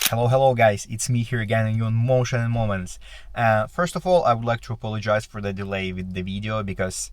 Hello guys, it's me here again and you on Motion and Moments. First of all, I would like to apologize for the delay with the video because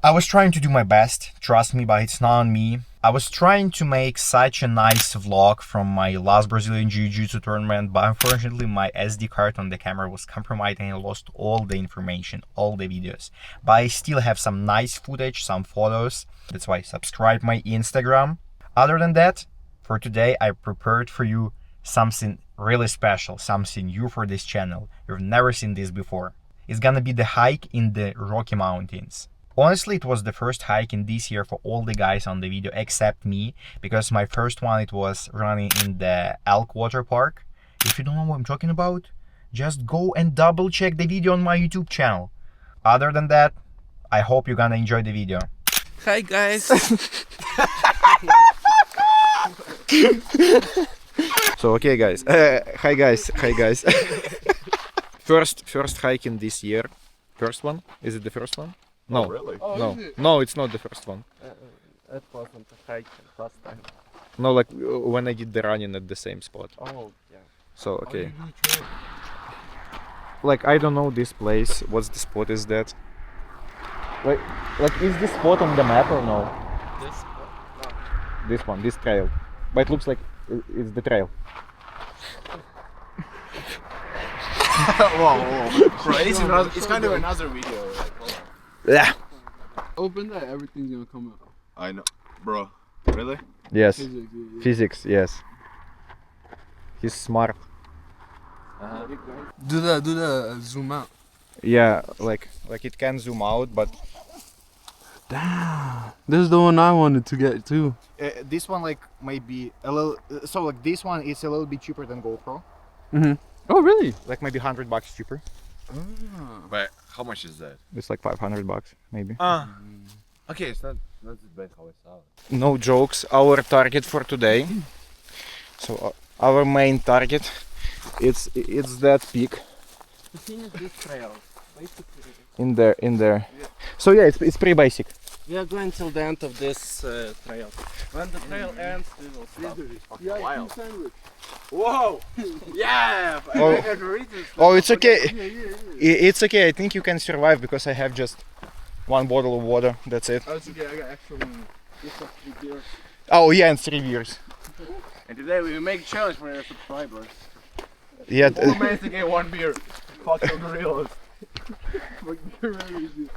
I was trying to do my best, trust me, but it's not on me. I was trying to make such a nice vlog from my last Brazilian Jiu-Jitsu tournament, but unfortunately my SD card on the camera was compromised and I lost all the information, all the videos. But I still have some nice footage, some photos, that's why subscribe my Instagram. Other than that, for today I prepared for you something really special, something new for this channel. You've never seen this before. It's gonna be the hike in the Rocky Mountains. Honestly, it was the first hike in this year for all the guys on the video except me, because my first one it was running in the Elk Water Park. If you don't know what I'm talking about, just go and double check the video on my YouTube channel. Other than that, I hope you're gonna enjoy the video. Hi guys. So okay guys, hi guys. First hike in this year. First one? Is it the first one? No, really? No, it's not the first one. It wasn't a hike last time. No, like when I did the running at the same spot. Oh yeah. So okay. Like I don't know this place. What's the spot is that? Like is this spot on the map or no? This no. This one, this trail. But it looks like it's the trail. Whoa. Bro, it's kind of another video. Like, hold on. Yeah. Open that, everything's gonna come out. I know. Bro, really? Yes. Physics, yeah. Physics, yes. He's smart. Do the zoom out. Yeah, like it can zoom out, but Damn. This is the one I wanted to get too. this one like might be a little. So like this one is a little bit cheaper than GoPro. Oh really? Like maybe $100 cheaper. But how much is that? It's like $500 maybe. Okay, it's not as bad how I saw it. No jokes. Our target for today. So our main target, it's that peak To finish this trail, basically. in there. So yeah, it's pretty basic. We are going till the end of this trail. When the trail ends, we will stop. Yeah, Wild. sandwich. Whoa! Yeah! Oh, it's okay. It's okay. I think you can survive because I have just one bottle of water. That's it. Oh, it's okay, I got extra one. Just up to here. Oh yeah, and 3 beers. And today we make a challenge for our subscribers. Yeah. Who managed to get one beer? Fuck the gorillas. Like, you're really easy.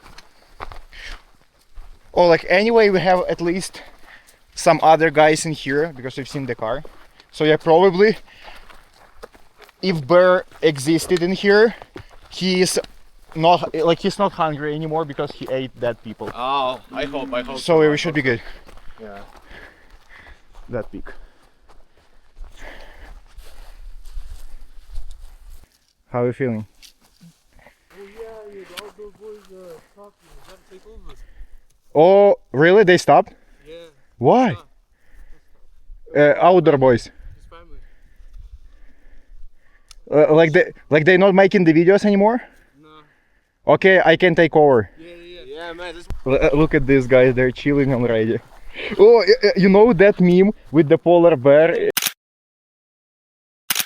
Oh, like anyway, we have at least some other guys in here because we've seen the car. So yeah, probably if bear existed in here, he's not hungry anymore because he ate dead people. Oh, I hope. So we should be good. Yeah. That peak. How are you feeling? Oh yeah, all those boys talking. You gotta take over. Oh, really? They stopped? Yeah, Why? Outdoor boys. his family. Like they're not making the videos anymore? No. Okay, I can take over. Yeah, man. This Look at these guys, they're chilling already. Oh, you know that meme with the polar bear?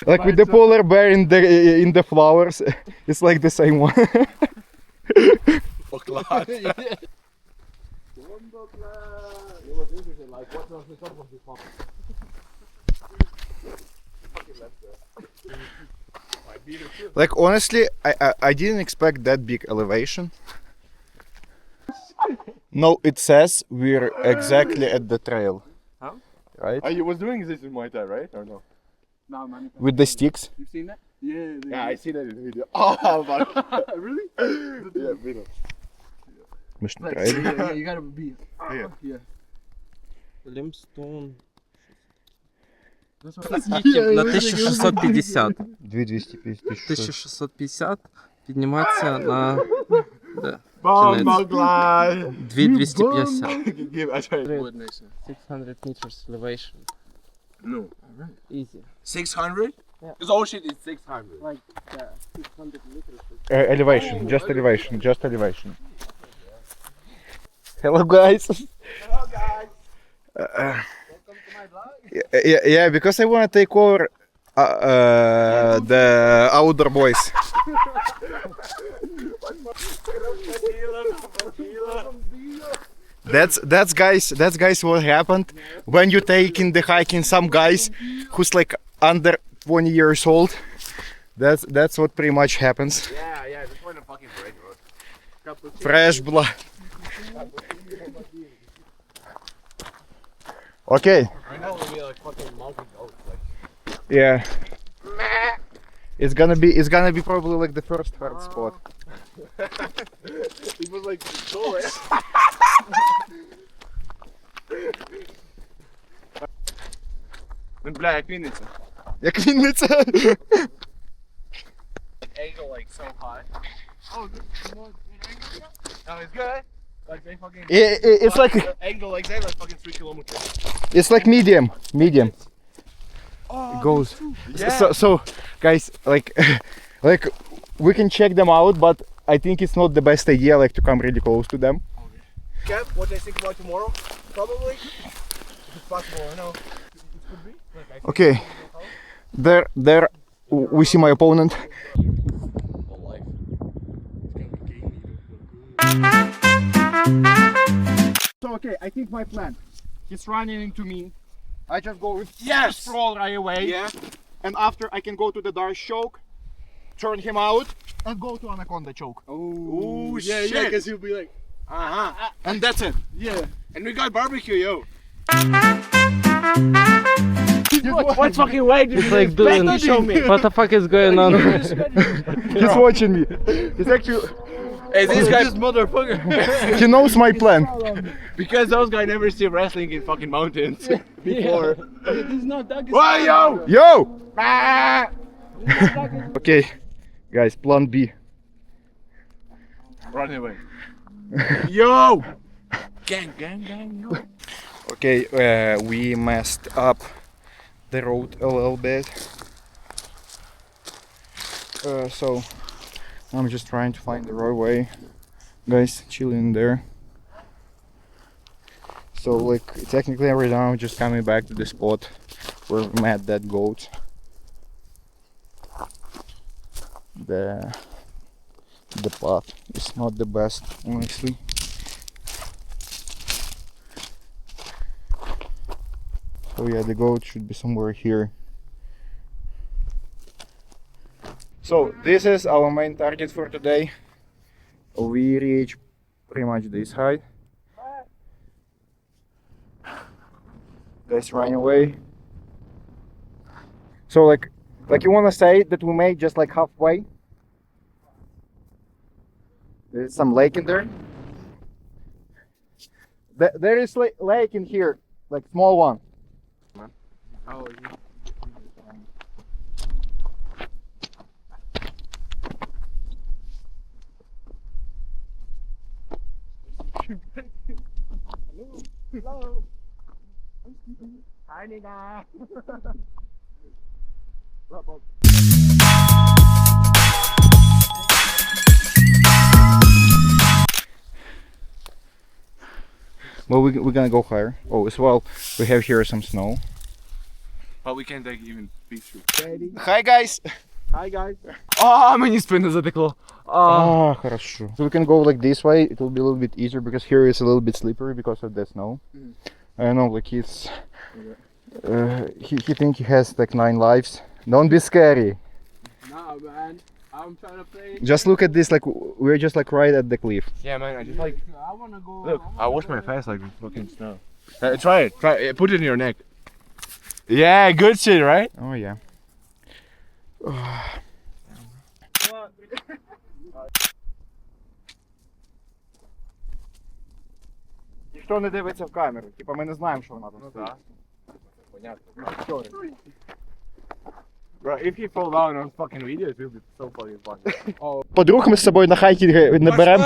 Like with the polar bear in the flowers, it's like the same one. fuck It was interesting, like what the top of the pump. Like honestly, I didn't expect that big elevation. No, it says we're exactly at the trail. Huh? Right? You was doing this in Muay Thai, right? Or no? Nah, man. With the sticks. You've seen that? Yeah. Yeah, I see that in the video. Oh, fuck. Really? Yeah, video. Mission Like, trail. yeah, you gotta be. Yeah. Limestone That's what на 1650. 2250. 1650 підніматися на Bomb glide. 2250. Give I tried. Wood Mason. 600 meters elevation. No. Easy. 600? Yeah. Because all shit is 600. Like 600 meters. Elevation, just elevation. Hello guys. Hello guys. Yeah, because I want to take over the outdoor boys. That's guys what happened when you take in the hiking some guys who's like under 20 years old. That's what pretty much happens. Yeah, just want to fucking break, bro. Fresh blood. Okay. I know it'll be like fucking mountain goats, like. Yeah. It's gonna be probably like the first hard spot. It was like cool, eh? Бля, як Вінниця. Як Вінниця. Angle like so high. Oh, no, it's good. Like they fucking. It's like Angle like that, like fucking 3 kilometers. it's like medium. Oh, It goes. Yeah. So guys, like we can check them out, but I think it's not the best idea like to come really close to them. Kev, what they think about tomorrow? Probably. If it's possible, I know. It could be. Like, I think Okay. There we see my opponent. So okay, I think my plan. He's running into me. I just go with sprawl right away. Yeah. And after I can go to the Darsh choke, turn him out, and go to Anaconda choke. Oh, Yeah, shit. yeah, because he'll be like, And that's it. yeah. And we got barbecue, yo. What fucking way did It's like doing. show me? What the fuck is going on? He's watching me. He's actually. Hey, this guy, motherfucker. He knows my plan. because those guys never see wrestling in fucking mountains before. This is not Doug. Why, yo? Yo! Okay, guys, plan B. Run away. Yo! Gang, yo. Okay, we messed up the road a little bit. So I'm just trying to find the right way. Guys, chilling there. So like technically right now I'm just coming back to the spot where we met that goat. The path is not the best, honestly. So yeah, the goat should be somewhere here. So this is our main target for today. We reach pretty much this height. Guys running away. So like you wanna say that we made just like halfway? There's some lake in there. There is lake in here, like small one. Oh, Hello. Hi, Nina. Well, we're gonna go higher. Oh, as well, we have here some snow. But we can't take even picture. Hi guys! Hi, guys. А, мені спину затекло. Хорошо. So we can go like this way. It will be a little bit easier because here it's a little bit slippery because of the snow. I know, like he's he think he has like 9 lives. Don't be scary. Nah, man. I'm trying to play. Just look at this. Like we're just like right at the cliff. Yeah, man, I just like. I wanna go. Look, I wash my face like fucking snow. Try it. Put it in your neck. Yeah, good shit, right? Oh yeah. Ніхто не дивиться в камеру. Типа ми не знаємо, що вона тут стоїть. Bro, if you fall down on fucking video, it will be so fucking funny. Подруг ми з собою на хайкінги не беремо.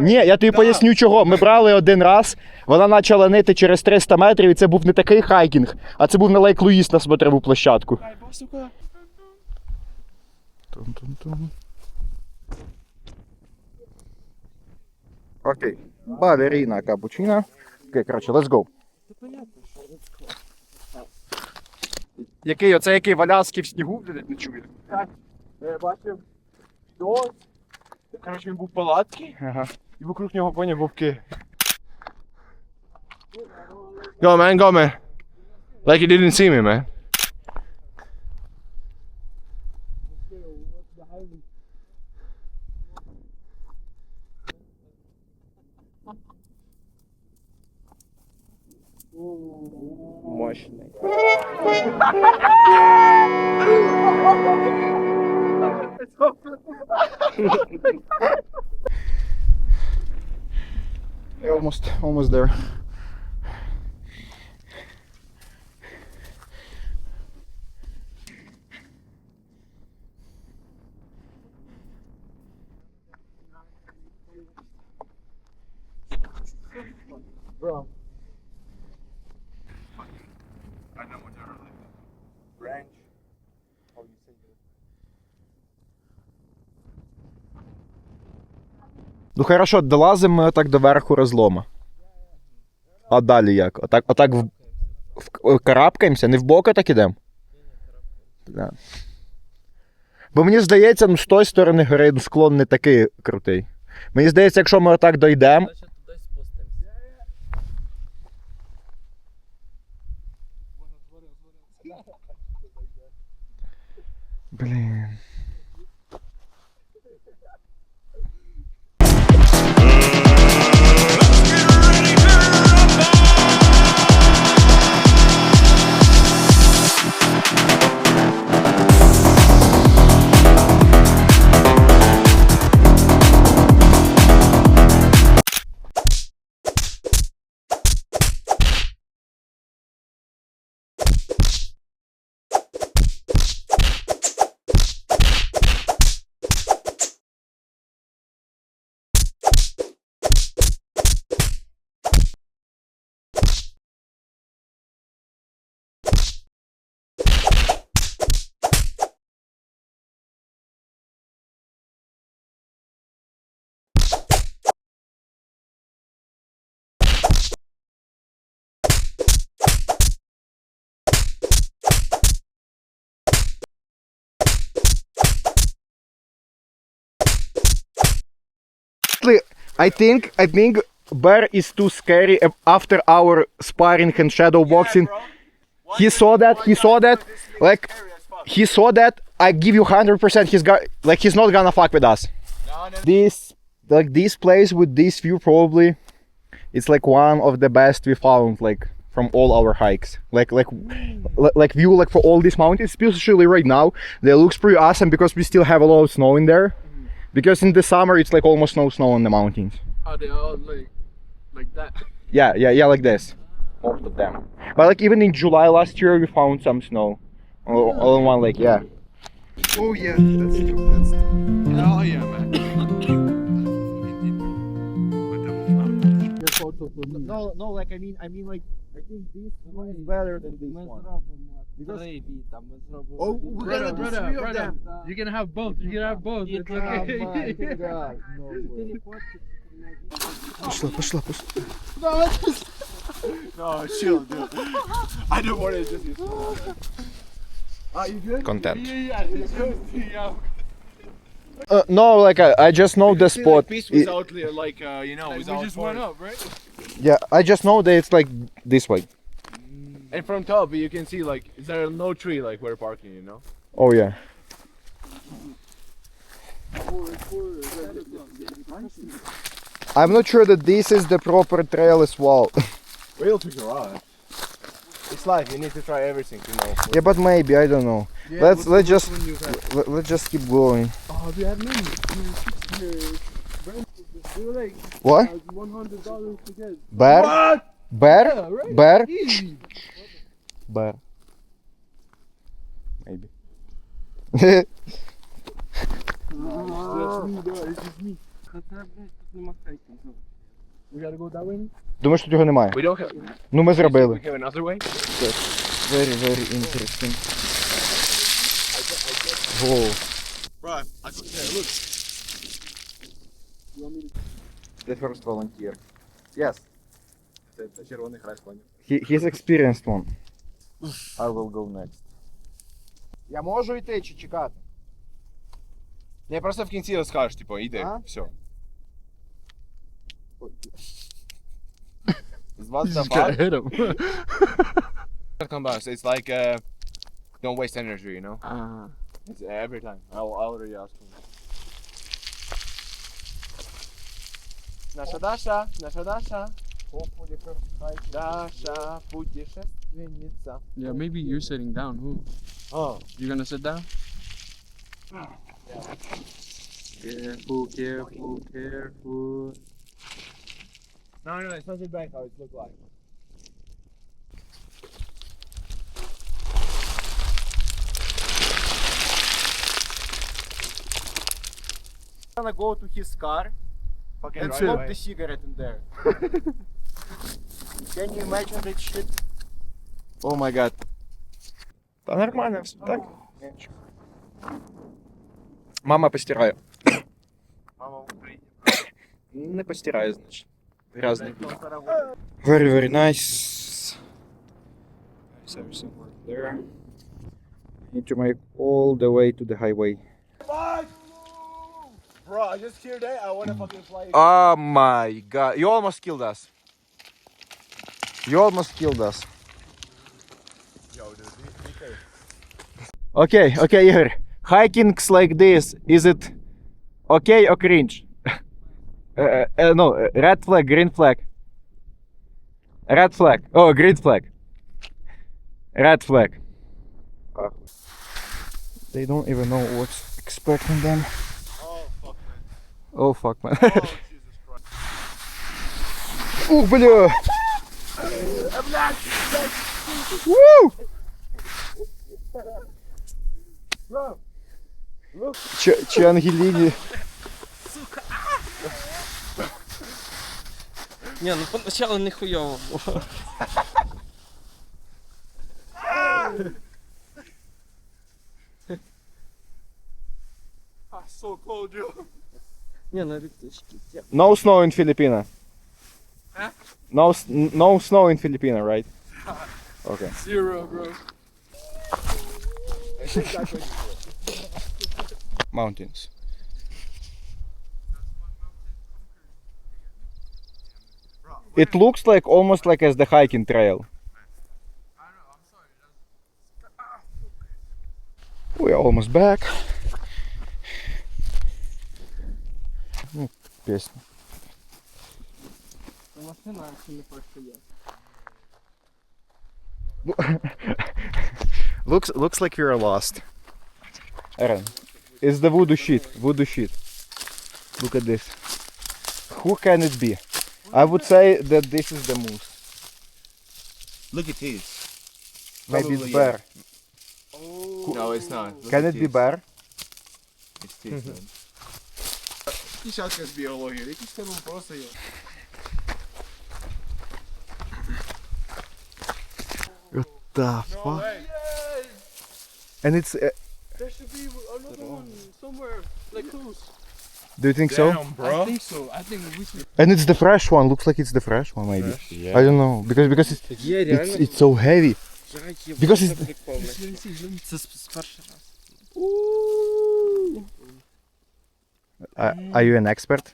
Ні, я тобі поясню чого. Ми брали один раз, вона почала нити через 300 метрів, і це був не такий хайкінг, а це був на Лейк Луїс на смотрову площадку. Окей. Балерина капучино. Окей, коротше, let's go. Який? Оце який валяски в снігу, блядь, не чую. Я бачив дощ. Коротше, він був в палатці. Ага. І вокруг нього поняв вовки. Go man. Like you didn't see me, man. Мощний. Almost there. Bro. I know what they're like. Branch. How you say that? Ну хорошо, долазимо ми отак до верху розлома. А далі як? Отак карабкаємося? Не в бока так ідемо? Да. Бо мені здається, ну з тої сторони гори ну, склон не такий крутий. Мені здається, якщо ми отак дойдемо. Значить, туди спустимося. Блін. I think bear is too scary after our sparring and shadow boxing. He saw that. Like he saw that. I give you 100%. He's not gonna fuck with us. This place with this view probably it's like one of the best we found like from all our hikes. Like view like for all these mountains, especially right now. They looks pretty awesome because we still have a lot of snow in there. Because in the summer it's like almost no snow on the mountains. Are they all like that? Yeah, like this. Most of them. But like even in July last year we found some snow. All in one lake, yeah. Oh yeah, that's true. Oh yeah, man. No, like I mean like I think this one is better than this one. Oh, we gotta do three of them. You can have both. You can have both. It's okay. God, no way. Пошла. No, chill, dude. I don't want to just. You good? Content. Yeah. No, like I just know the spot. Piece without like you know, without. We just went up, right? Yeah, I just know that it's like this way. And from top, you can see like, is there no tree like we're parking? You know. Oh yeah. I'm not sure that this is the proper trail as well. We'll figure out. It's life. You need to try everything to know. Yeah, but maybe I don't know. Yeah, let's just keep going. Oh, we had many. We were like What? $100 to get. Bear? What? Bear? Yeah, right? Bear? Easy. Bear. Maybe. That's me, bro. It's just me. We gotta go that way? Думаєш, тут його немає? We don't have. Ну ми We зробили. have another way. Very interesting. Whoa. Right. I got there. Look. The first volunteer. Yes. Це червоний хрест, поняв. He's experienced one. I will go next. Я можу йти чи чекати? Не, просто в кінці розкажеш, типу, іди, А? все. What the fuck? hit him. Come back. So it's like, don't waste energy, you know? It's every time. I'll already ask him. Наша Даша, Даша, путешественница. Yeah, maybe you're sitting down. Who? Oh. You gonna sit down? Careful, careful, careful. No, it's not back how it looks like. Gonna go to his car Fucking and right smoke away. the cigarette in there. Can you imagine that shit? Oh my god. Та нормально все, так? Мама постирає. Мама в Україні. Не постирає, значить. Грязний. Very, very nice. Nice everything work there. Need to make all the way to the highway. Bro, I just hear that. I wanna fucking fly. Oh my god. You almost killed us. You almost killed us. Okay, Igor. Hikings like this, is it okay or cringe? No, red flag, green flag. Red flag. Oh, green flag. Red flag. They don't even know what's expecting them. Oh fuck, man. Ух, бля! Woo! Чи Ангеліні. Ні, ну поначалу не хуйово було. Ні, на рюкзачки. No snow in Filipina. No snow in Filipina, right? Okay. Zero, bro. Mountains. It looks like almost like as the hiking trail. We're almost back. Ну, песня. Машина ще не постояла. Looks like you're lost. Aaron, it's the voodoo shit. Voodoo shit. Look at this. Who can it be? I would say that this is the moose. Look at this. Maybe it's Probably, bear. No, it's not. Look Can at it be this. bear? It's this, man. Десятка з біології, якісь там вопроси є. What the fuck? And it's. There should be another one somewhere, like close. Do you think so? Damn, bro. I think so. I think we should. And it's the fresh one. Looks like it's the fresh one, maybe. I don't know because Є, реально. it's so heavy. Because it's. Це з перший раз. Are you an expert?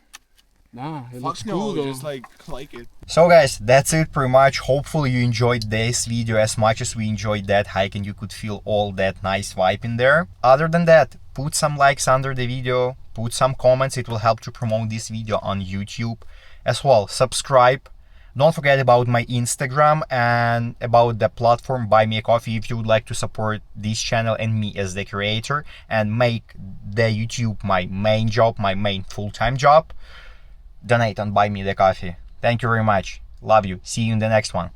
Nah, it Fuck looks no, cool though. just like it. So guys, that's it pretty much. Hopefully you enjoyed this video as much as we enjoyed that hike and you could feel all that nice vibe in there. Other than that, put some likes under the video, put some comments, it will help to promote this video on YouTube. As well, subscribe. Don't forget about my Instagram and about the platform Buy Me a Coffee if you would like to support this channel and me as the creator and make the YouTube my main job, my main full-time job. Donate on Buy Me the Coffee. Thank you very much. Love you. See you in the next one.